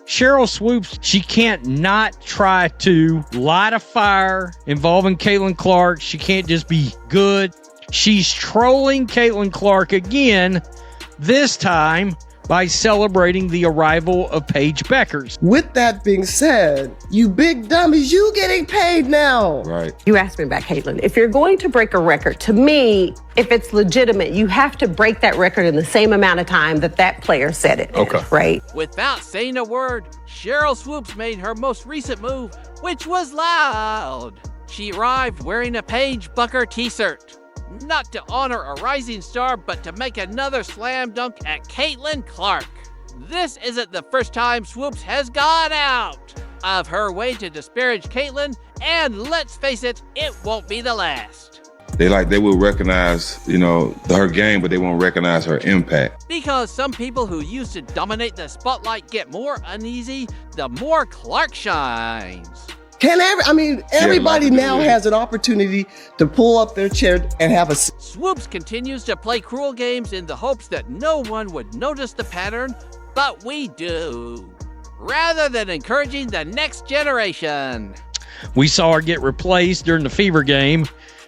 Shyrel Swoopes, she can't not try to light a fire involving Caitlin Clark. She can't just be good. She's trolling Caitlin Clark again, this time by celebrating the arrival of Paige Bueckers. With that being said, you big dummies, you getting paid now. Right. You asked me about Caitlin. If you're going to break a record, to me, if it's legitimate, you have to break that record in the same amount of time that player said it. Okay. Right? Without saying a word, Shyrel Swoopes made her most recent move, which was loud. She arrived wearing a Paige Bueckers t-shirt. Not to honor a rising star, but to make another slam dunk at Caitlin Clark. This isn't the first time Swoopes has gone out of her way to disparage Caitlin, and let's face it, it won't be the last. They will recognize, her game, but they won't recognize her impact. Because some people who used to dominate the spotlight get more uneasy the more Clark shines. Everybody now has an opportunity to pull up their chair and have a... Swoopes continues to play cruel games in the hopes that no one would notice the pattern, but we do. Rather than encouraging the next generation. We saw her get replaced during the Fever game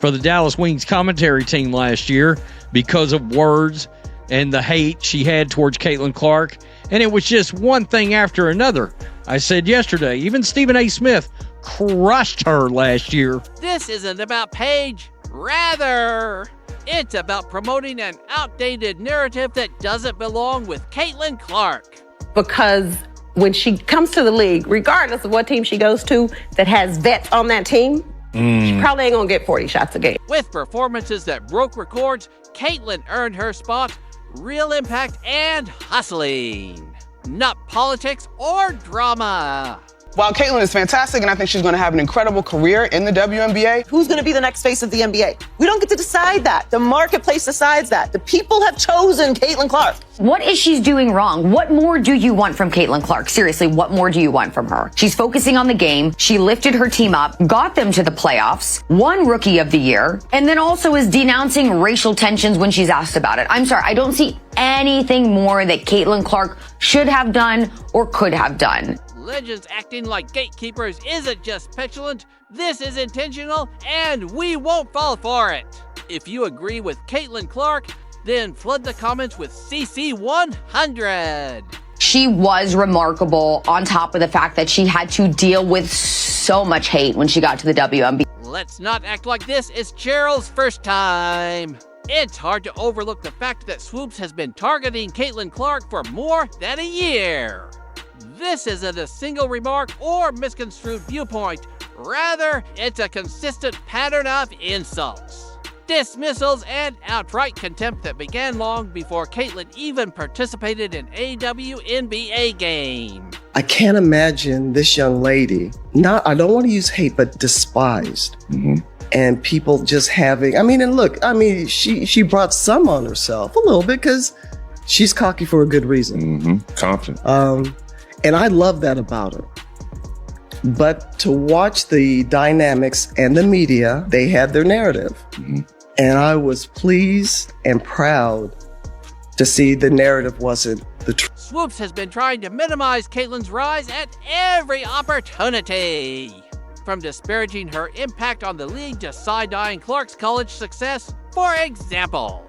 for the Dallas Wings commentary team last year because of words and the hate she had towards Caitlin Clark. And it was just one thing after another. I said yesterday, even Stephen A. Smith crushed her last year. This isn't about Paige. Rather, it's about promoting an outdated narrative that doesn't belong with Caitlin Clark. Because when she comes to the league, regardless of what team she goes to that has vets on that team, she probably ain't gonna get 40 shots a game. With performances that broke records, Caitlin earned her spot, real impact, and hustling. Not politics or drama. While Caitlin is fantastic, and I think she's going to have an incredible career in the WNBA. Who's going to be the next face of the NBA? We don't get to decide that. The marketplace decides that. The people have chosen Caitlin Clark. What is she doing wrong? What more do you want from Caitlin Clark? Seriously, what more do you want from her? She's focusing on the game. She lifted her team up, got them to the playoffs, won Rookie of the Year, and then also is denouncing racial tensions when she's asked about it. I'm sorry, I don't see anything more that Caitlin Clark should have done or could have done. Legends acting like gatekeepers isn't just petulant, this is intentional, and we won't fall for it. If you agree with Caitlin Clark, then flood the comments with CC100. She was remarkable on top of the fact that she had to deal with so much hate when she got to the WNBA. Let's not act like this is Cheryl's first time. It's hard to overlook the fact that Swoopes has been targeting Caitlin Clark for more than a year. This isn't a single remark or misconstrued viewpoint. Rather, it's a consistent pattern of insults, dismissals, and outright contempt that began long before Caitlin even participated in a WNBA game. I can't imagine this young lady, I don't want to use hate, but despised. And people just having, she brought some on herself a little bit because she's cocky for a good reason. Confident. And I love that about her. But to watch the dynamics and the media, they had their narrative. And I was pleased and proud to see the narrative wasn't the truth. Swoopes has been trying to minimize Caitlin's rise at every opportunity. From disparaging her impact on the league to side-eyeing Clark's college success, for example.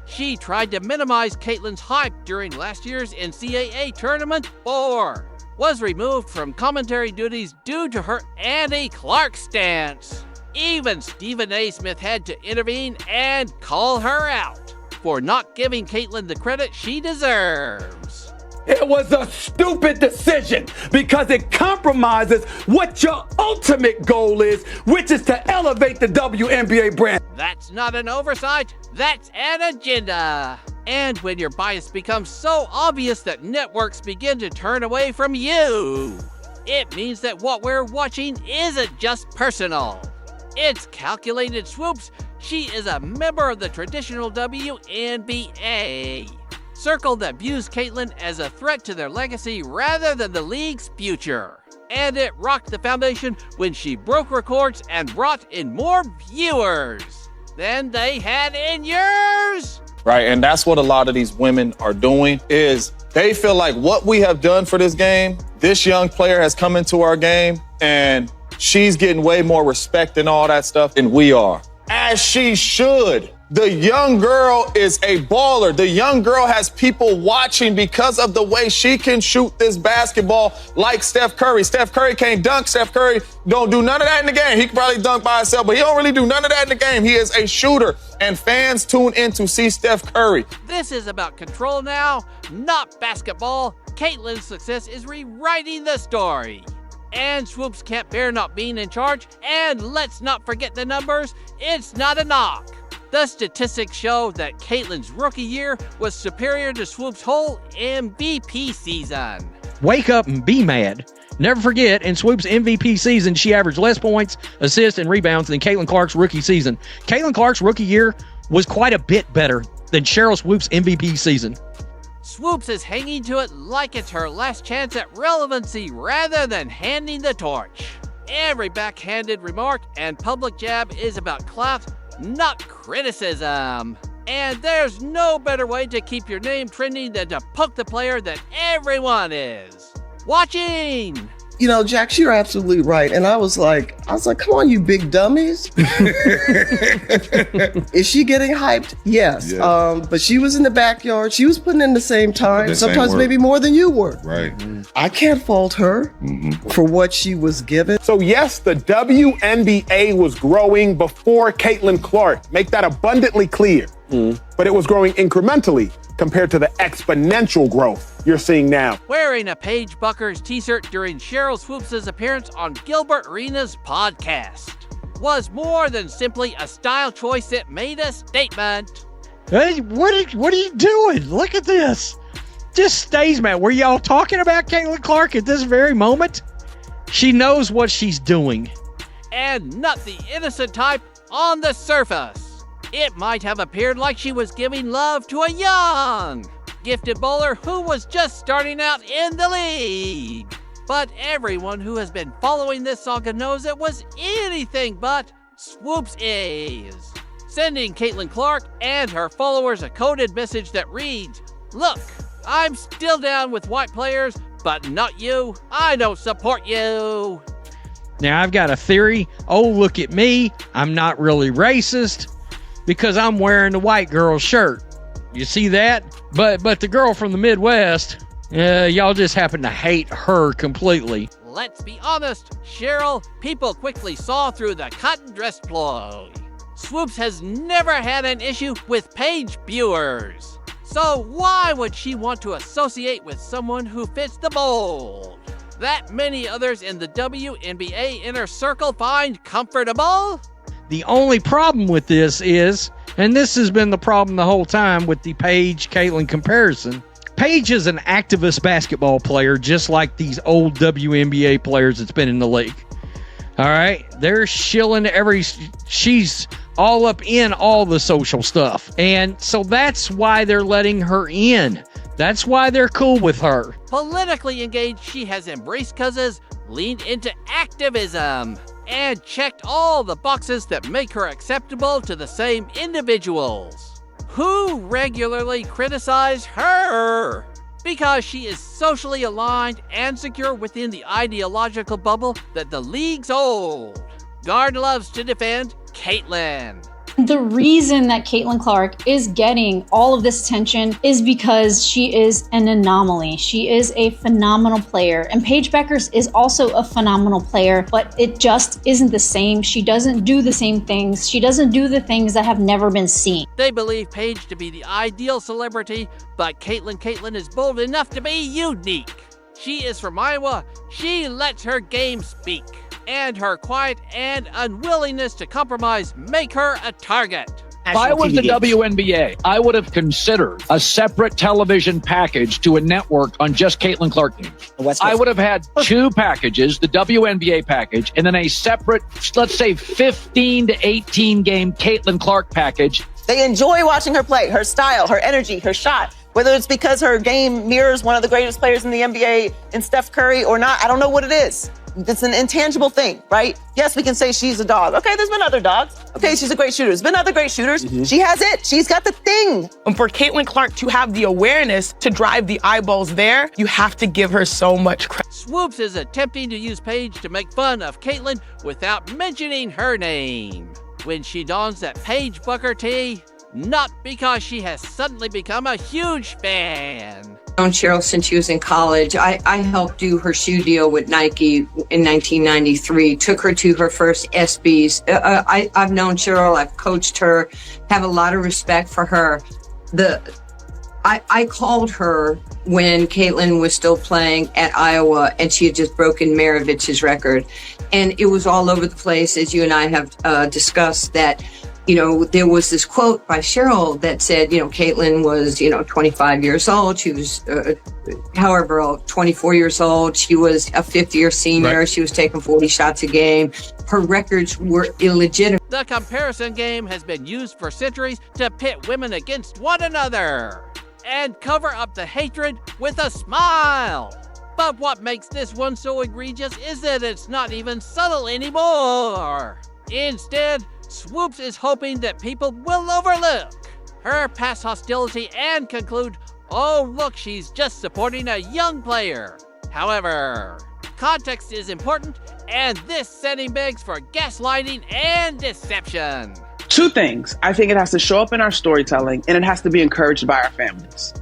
She tried to minimize Caitlin's hype during last year's NCAA tournament, or was removed from commentary duties due to her anti-Clark stance. Even Stephen A. Smith had to intervene and call her out for not giving Caitlin the credit she deserves. It was a stupid decision because it compromises what your ultimate goal is, which is to elevate the WNBA brand. That's not an oversight, that's an agenda. And when your bias becomes so obvious that networks begin to turn away from you, it means that what we're watching isn't just personal. It's calculated. Swoopes. She is a member of the traditional WNBA. Circle that views Caitlin as a threat to their legacy rather than the league's future. And it rocked the foundation when she broke records and brought in more viewers than they had in years. Right, and that's what a lot of these women are doing, is They feel like what we have done for this game, this young player has come into our game, and she's getting way more respect and all that stuff than we are. As she should. The young girl is a baller. The young girl has people watching because of the way she can shoot this basketball like Steph Curry. Steph Curry can't dunk. Steph Curry don't do none of that in the game. He can probably dunk by himself, but he don't really do none of that in the game. He is a shooter, and fans tune in to see Steph Curry. This is about control now, not basketball. Caitlyn's success is rewriting the story. And Swoopes can't bear not being in charge. And let's not forget the numbers. It's not a knock. The statistics show that Caitlyn's rookie year was superior to Swoopes' whole MVP season. Wake up and be mad. Never forget, in Swoopes' MVP season, she averaged less points, assists, and rebounds than Caitlin Clark's rookie season. Caitlin Clark's rookie year was quite a bit better than Shyrel Swoopes' MVP season. Swoopes is hanging to it like it's her last chance at relevancy rather than handing the torch. Every backhanded remark and public jab is about clout, not criticism. And there's no better way to keep your name trending than to poke the player that everyone is watching. You know, Jax, you're absolutely right. And I was like, come on, you big dummies. Is she getting hyped? Yes. But she was in the backyard. She was putting in the same time, sometimes maybe more than you were. Right. I can't fault her for what she was given. So yes, the WNBA was growing before Caitlin Clark. Make that abundantly clear. But it was growing incrementally compared to the exponential growth you're seeing now. Wearing a Paige Bueckers t-shirt during Shyrel Swoopes' appearance on Gilbert Arenas' podcast was more than simply a style choice that made a statement. Hey, what are you doing? Look at this. Just stays, man. Were y'all talking about Caitlin Clark at this very moment? She knows what she's doing. And not the innocent type on the surface. It might have appeared like she was giving love to a young, gifted bowler who was just starting out in the league. But everyone who has been following this saga knows it was anything but Swoopes is. Sending Caitlin Clark and her followers a coded message that reads, "Look, I'm still down with white players, but not you. I don't support you." Now, I've got a theory. Oh, look at me. I'm not really racist because I'm wearing the white girl's shirt. You see that? But the girl from the Midwest, y'all just happen to hate her completely. Let's be honest, Shyrel, people quickly saw through the cotton dress ploy. Swoopes has never had an issue with Paige Bueckers. So why would she want to associate with someone who fits the mold that many others in the WNBA inner circle find comfortable? The only problem with this is, and this has been the problem the whole time with the Paige-Caitlin comparison, Paige is an activist basketball player just like these old WNBA players that's been in the league. All right? They're shilling she's all up in all the social stuff. And so that's why they're letting her in. That's why they're cool with her. Politically engaged, she has embraced causes, leaned into activism, and checked all the boxes that make her acceptable to the same individuals who regularly criticize her because she is socially aligned and secure within the ideological bubble that the league's old. Guard loves to defend Caitlin. The reason that Caitlin Clark is getting all of this attention is because she is an anomaly. She is a phenomenal player. And Paige Bueckers is also a phenomenal player, but it just isn't the same. She doesn't do the same things. She doesn't do the things that have never been seen. They believe Paige to be the ideal celebrity, but Caitlin is bold enough to be unique. She is from Iowa. She lets her game speak. And her quiet and unwillingness to compromise make her a target. If I was the WNBA, I would have considered a separate television package to a network on just Caitlin Clark games. I would have had two packages, the WNBA package, and then a separate, let's say, 15 to 18 game Caitlin Clark package. They enjoy watching her play, her style, her energy, her shot. Whether it's because her game mirrors one of the greatest players in the NBA in Steph Curry or not, I don't know what it is. It's an intangible thing, right? Yes, we can say she's a dog. Okay, there's been other dogs. Okay, she's a great shooter. There's been other great shooters. She has it. She's got the thing. And for Caitlin Clark to have the awareness to drive the eyeballs there, you have to give her so much credit. Swoopes is attempting to use Paige to make fun of Caitlin without mentioning her name. When she dons that Paige Bueckers tee, not because she has suddenly become a huge fan. I've known Shyrel since she was in college. I helped do her shoe deal with Nike in 1993, took her to her first SBs. I've known Shyrel, I've coached her, have a lot of respect for her. I called her when Caitlin was still playing at Iowa and she had just broken Maravich's record. And it was all over the place, as you and I have discussed, that there was this quote by Shyrel that said, Caitlin was, 25 years old. She was, however old, 24 years old. She was a fifth-year senior. Right. She was taking 40 shots a game. Her records were illegitimate. The comparison game has been used for centuries to pit women against one another and cover up the hatred with a smile. But what makes this one so egregious is that it's not even subtle anymore. Instead, Swoopes is hoping that people will overlook her past hostility and conclude, oh look, she's just supporting a young player. However, context is important, and this setting begs for gaslighting and deception. Two things. I think it has to show up in our storytelling, and it has to be encouraged by our families.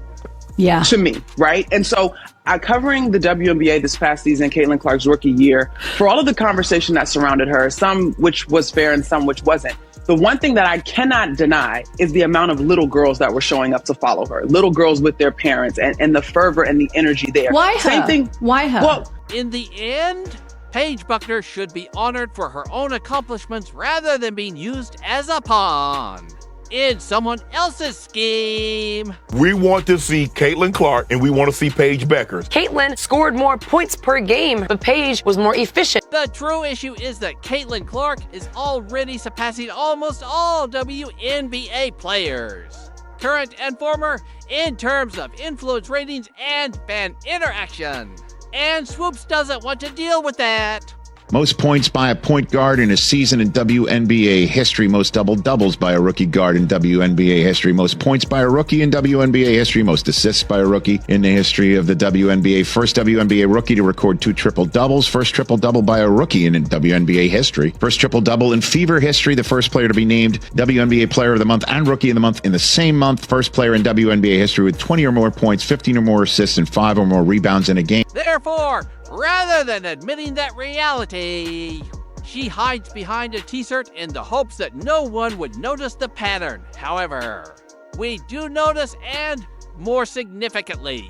Yeah. To me, right? And so covering the WNBA this past season, Caitlin Clark's rookie year, for all of the conversation that surrounded her, some which was fair and some which wasn't, the one thing that I cannot deny is the amount of little girls that were showing up to follow her. Little girls with their parents and the fervor and the energy there. Why her? Same thing. Why her? Well, in the end, Paige Bueckers should be honored for her own accomplishments rather than being used as a pawn in someone else's scheme. We want to see Caitlin Clark and we want to see Paige Bueckers. Caitlin scored more points per game, but Paige was more efficient. The true issue is that Caitlin Clark is already surpassing almost all WNBA players, current and former, in terms of influence ratings and fan interaction. And Swoopes doesn't want to deal with that. Most points by a point guard in a season in WNBA history. Most double-doubles by a rookie guard in WNBA history. Most points by a rookie in WNBA history. Most assists by a rookie in the history of the WNBA. First WNBA rookie to record 2 triple-doubles. First triple-double by a rookie in WNBA history. First triple-double in Fever history. The first player to be named WNBA Player of the Month and Rookie of the Month in the same month. First player in WNBA history with 20 or more points, 15 or more assists, and 5 or more rebounds in a game. Therefore, rather than admitting that reality, she hides behind a t-shirt in the hopes that no one would notice the pattern. However, we do notice, and more significantly,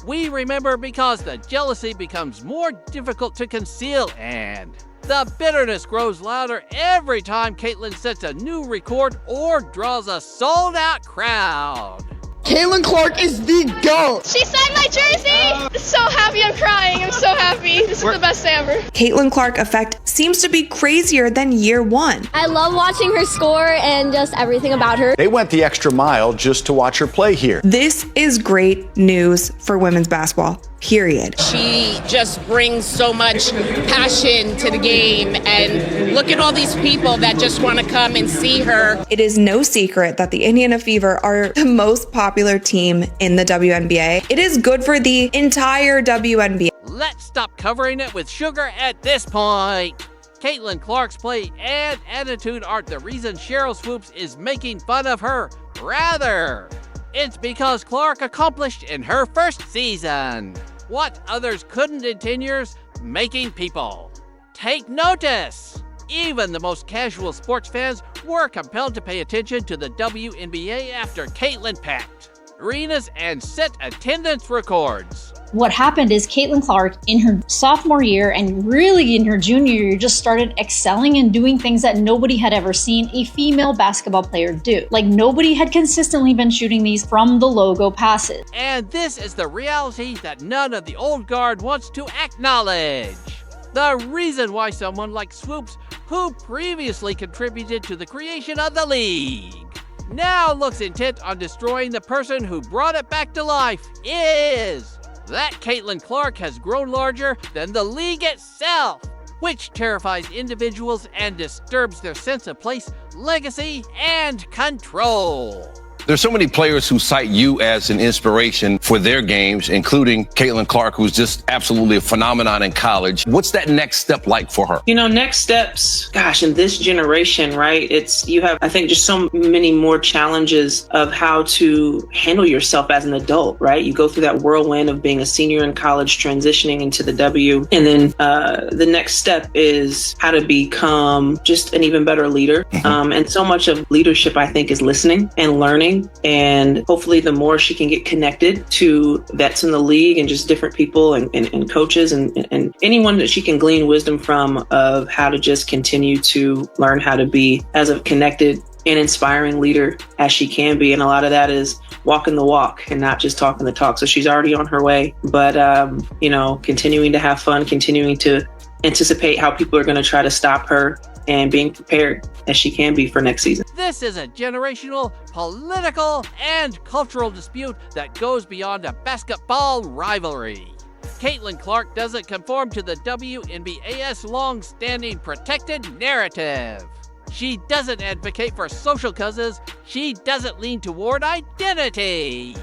we remember because the jealousy becomes more difficult to conceal, and the bitterness grows louder every time Caitlin sets a new record or draws a sold-out crowd. Caitlin Clark is the GOAT. She signed my jersey. I'm so happy. I'm crying. I'm so happy. This is the best day ever. Caitlin Clark effect seems to be crazier than year one. I love watching her score and just everything about her. They went the extra mile just to watch her play here. This is great news for women's basketball. Period. She just brings so much passion to the game, and look at all these people that just want to come and see her. It is no secret that the Indiana Fever are the most popular team in the WNBA. It is good for the entire WNBA. Let's stop covering it with sugar at this point. Caitlin Clark's play and attitude aren't the reason Shyrel Swoopes is making fun of her. Rather, it's because Clark accomplished in her first season what others couldn't in 10 years, making people take notice. Even the most casual sports fans were compelled to pay attention to the WNBA after Caitlin packed arenas and set attendance records. What happened is Caitlin Clark in her sophomore year and really in her junior year just started excelling and doing things that nobody had ever seen a female basketball player do. Like nobody had consistently been shooting these from the logo passes. And this is the reality that none of the old guard wants to acknowledge. The reason why someone like Swoopes, who previously contributed to the creation of the league, now looks intent on destroying the person who brought it back to life, is that Caitlin Clark has grown larger than the league itself, which terrifies individuals and disturbs their sense of place, legacy, and control. There's so many players who cite you as an inspiration for their games, including Caitlin Clark, who's just absolutely a phenomenon in college. What's that next step like for her? You know, next steps, gosh, in this generation, right? You have, I think, just so many more challenges of how to handle yourself as an adult, right? You go through that whirlwind of being a senior in college, transitioning into the W. And then the next step is how to become just an even better leader. And so much of leadership, I think, is listening and learning. And hopefully the more she can get connected to vets in the league and just different people and coaches and anyone that she can glean wisdom from of how to just continue to learn how to be as a connected and inspiring leader as she can be. And a lot of that is walking the walk and not just talking the talk. So she's already on her way, but, continuing to have fun, continuing to anticipate how people are going to try to stop her and being prepared as she can be for next season. This is a generational, political, and cultural dispute that goes beyond a basketball rivalry. Caitlin Clark doesn't conform to the WNBA's long-standing protected narrative. She doesn't advocate for social causes. She doesn't lean toward identity,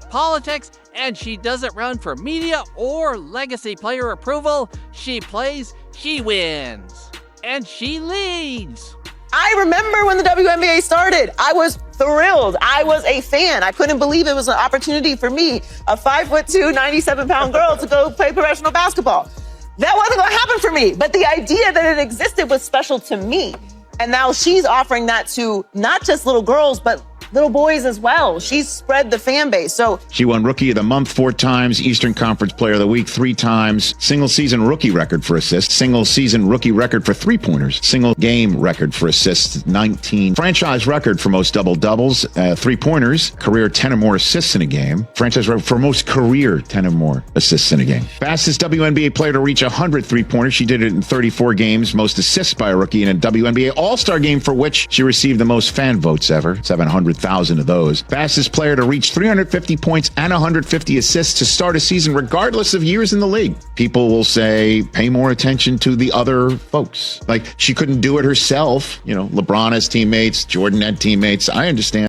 politics, and she doesn't run for media or legacy player approval. She plays, she wins, and she leads. I remember when the WNBA started. I was thrilled. I was a fan. I couldn't believe it was an opportunity for me, a 5'2", 97-pound girl, to go play professional basketball. That wasn't going to happen for me, but the idea that it existed was special to me. And now she's offering that to not just little girls, but little boys as well. She's spread the fan base. So she won Rookie of the Month 4 times, Eastern Conference Player of the Week 3 times, single season rookie record for assists, single season rookie record for 3-pointers, single game record for assists 19, franchise record for most double-doubles, 3-pointers, career 10 or more assists in a game, franchise record for most career 10 or more assists in a game. Fastest WNBA player to reach 100 3-pointers. She did it in 34 games, most assists by a rookie in a WNBA All-Star game for which she received the most fan votes ever, 700,000 of those. Fastest player to reach 350 points and 150 assists to start a season regardless of years in the league. People will say, pay more attention to the other folks. Like, she couldn't do it herself. You know, LeBron has teammates, Jordan had teammates. I understand.